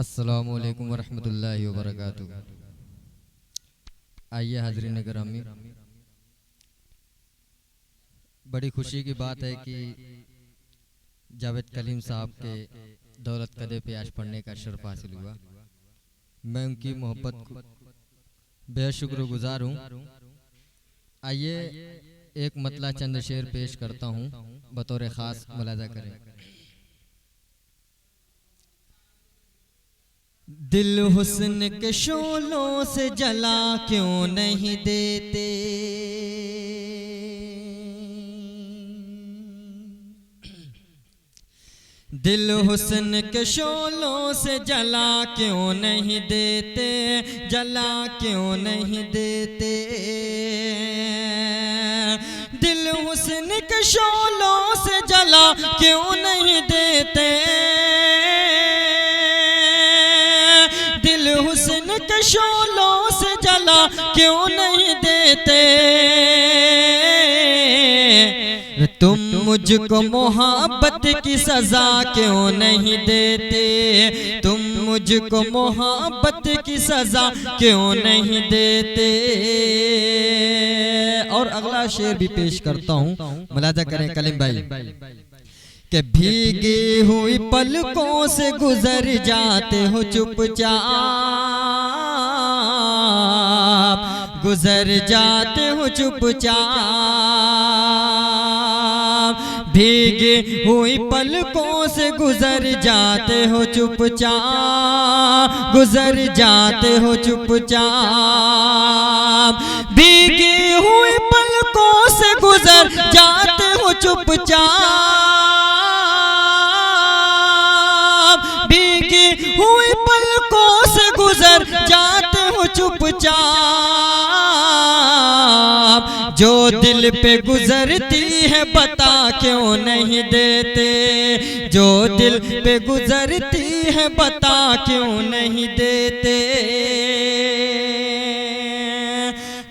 अस्सलामु अलैकुम वरहमतुल्लाहि वबरकातुहू। आइए हाज़रीन गिरामी, बड़ी खुशी की बात है कि जावेद कलीम साहब के दौलत कदे पे आज पढ़ने का शर्फ हासिल हुआ। मैं उनकी मोहब्बत को बेहद शुक्रगुजार हूँ। आइए एक मतला चंद शेर पेश करता हूँ, बतौर ख़ास मुलाज़ा करें। दिल हुस्न के शोलों से जला क्यों नहीं देते, दिल हुस्न के शोलों से जला क्यों नहीं देते, जला क्यों नहीं देते। दिल हुस्न के शोलों से जला क्यों नहीं देते, दिल हुस्न के शोलों से जला क्यों नहीं देते। तुम मुझको मोहब्बत की सजा क्यों नहीं देते, तुम मुझको मोहब्बत की सजा क्यों नहीं देते। और अगला शेर भी पेश करता हूँ, मुलाजा करें कलीम भाई। कि भीगी हुई पलकों से गुजर जाते हो चुपचाप, गुजर जाते हो चुपचाप। भीगी हुई पलकों से गुजर जाते हो चुपचाप, गुजर जाते हो चुपचाप। भीगी हुई पलकों से गुजर जाते हो चुपचाप, भीगी हुई पलकों से गुजर जाते हो चुपचाप। जो दिल पे गुजरती है बता क्यों नहीं देते, जो दिल पे गुजरती है बता क्यों नहीं देते।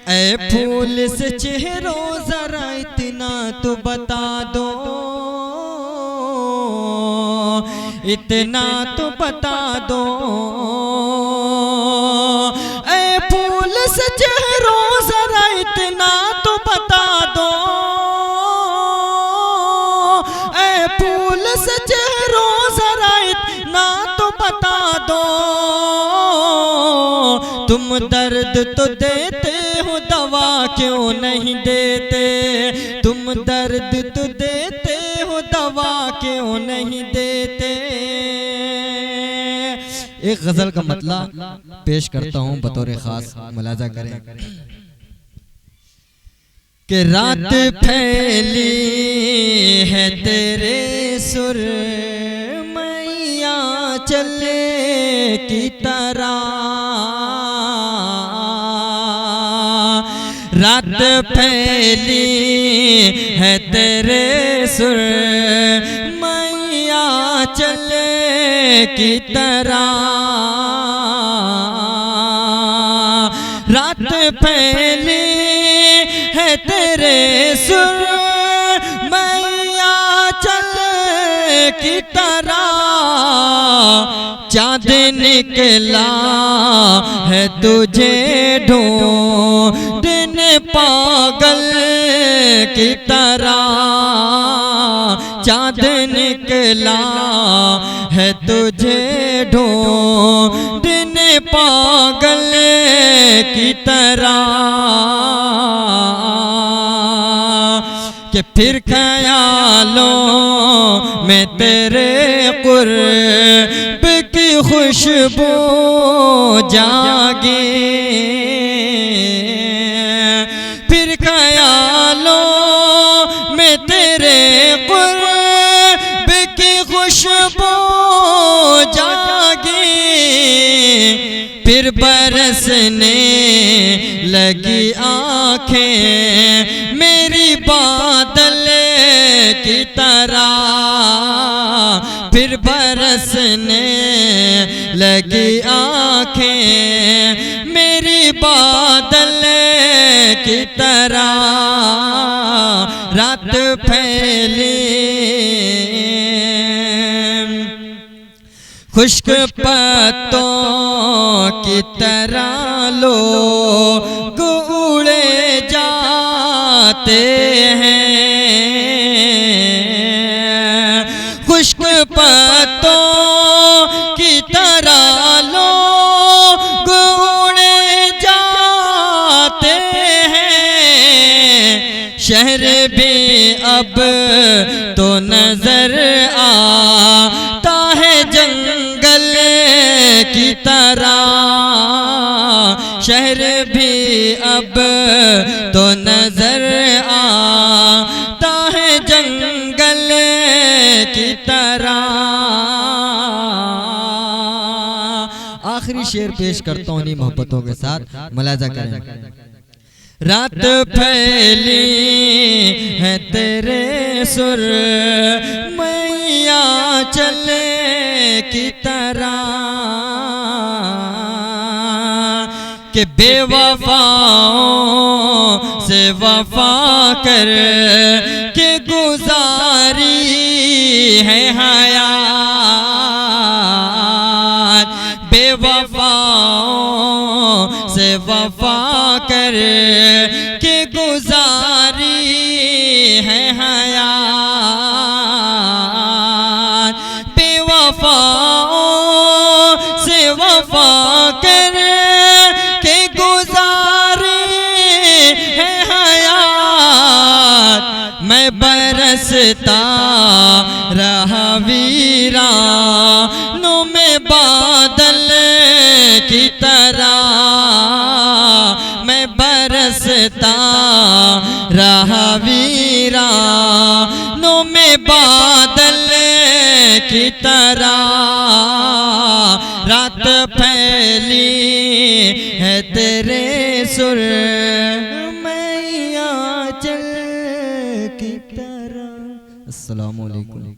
ऐ फूल से चेहरों जरा इतना तो बता दो, इतना तो बता दो। ऐ फूल से चेहरों जरा इतना तो बता दो, ऐ फूल से चेहरों जरा इतना तो बता दो। तुम दर्द तो देते हो दवा क्यों नहीं देते, तुम दर्द तो देते हो दवा क्यों नहीं देते। एक गजल का मतला पेश करता हूँ, बतौर खास मुलाजा करें। कि रात फैली है तेरे सुर मैया चले की तरह, रात फैली है तेरे सुर मैया चले की तरह, रात फैली है तेरे सुर मैया चले की तरह। चाँद निकला है तुझे ढूंढने पागल की तरह, चाँद निकला है तुझे ढूंढने पागल की तरह। कि फिर ख्यालों में तेरे कुर्ब की खुशबू जागे, फिर ख्यालों में तेरे कुर्ब की खुशबू जागे। फिर बरसने लगी आँखें मेरी बादल की तरह, फिर बरसने लगी आँखें मेरी बादल की तरह। रात फैली खुश्क पत्तों की तरह लोग उड़े जाते हैं। खुश्क पत्तों की तरह लोग उड़े जाते हैं। शहर भी अब तो नजर आता है जंगल की तरह। शहर भी अब तो नजर आता है जंगल की तरह। आखिरी शेर पेश करता हूँ इन्हीं मोहब्बतों के साथ, मुलाजा करें। रात फैली है तेरे सुर मैया चले की तरह के बेवफाओं से वफा कर के गुजारी है हयात। बेवफाओं से वफा कर के गुजारी है हयात। बेवफाओं से वफा कर के गुजारी है हयात। मैं बरसता रहा वीरानों में बादल की तरह। मैं बरसता रहा वीरानों में बादल की तरह। रात फैली है तेरे सुर मैया चल की तरह। अस्सलामु अलैकुम।